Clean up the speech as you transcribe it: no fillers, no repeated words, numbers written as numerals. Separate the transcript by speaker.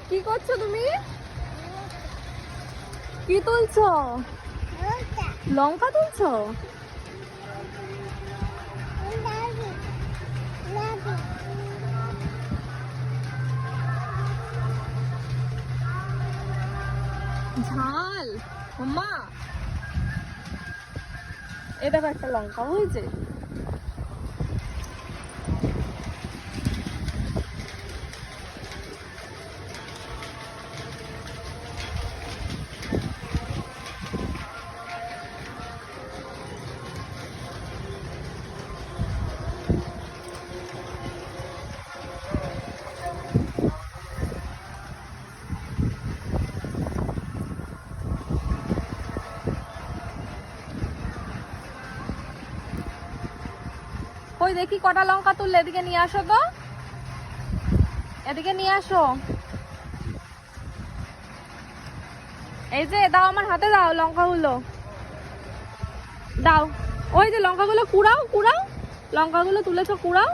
Speaker 1: কি করছো তুমি? কি তুলছো? লঙ্কা তুলছো? ঝাল মা, এ দেখো একটা লঙ্কা হয়েছে। ওই দেখি কটা লঙ্কা তুললে, এদিকে নিয়ে আসো তো, এদিকে নিয়ে আসো। এই যে দাও, আমার হাতে দাও লঙ্কাগুলো দাও। ওই যে লঙ্কাগুলো কুড়াও, কুড়াও, লঙ্কাগুলো তুলেছো কুড়াও।